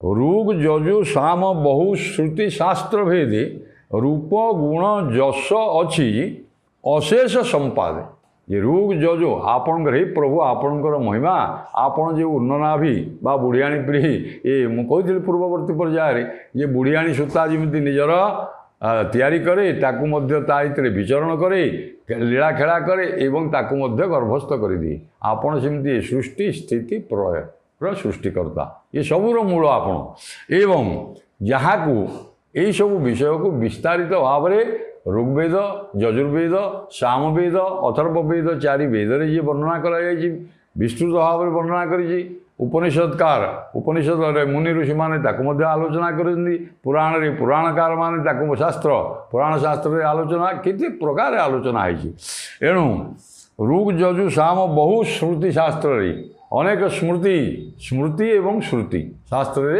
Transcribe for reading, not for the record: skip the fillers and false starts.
ऋग यजु साम बहु श्रुति शास्त्र भेदे रूप गुण जश अच्छी अशेष संपादे। ये ऋग यजु आपणकर हे प्रभु आपणकर महिमा आपण जो उन्ननाभि बा बुढ़ियाणी पीढ़ी ये मुझे पूर्ववर्ती पर्यायर ये बुढ़ियाणी सूता जमी निजर तैयारी करे ताकू मध्य ताइतरे विचरण करे लीला खेला करे एवं ताकू मध्य गर्भस्थ कर दिए। आपण सेमती सृष्टि स्थिति प्रलय सृष्टिकर्ता ये सबूर मूल आपण एवं जहाँ को यही सब विषय को विस्तारित भाव में ऋग्वेद यजुर्वेद सामवेद अथर्ववेद चारि वेद ये वर्णना कराई विस्तृत भाव में वर्णना करी। उपनिषदकार उपनिषद मुनि ऋषि मैंने आलोचना करती पुराण रे पुराणकार मैंने शास्त्र पुराण शास्त्र आलोचना केते प्रकार आलोचना है। एणु ऋग यजु साम बहु श्रुति शास्त्र अनेक स्मृति स्मृति एवं श्रुति शास्त्र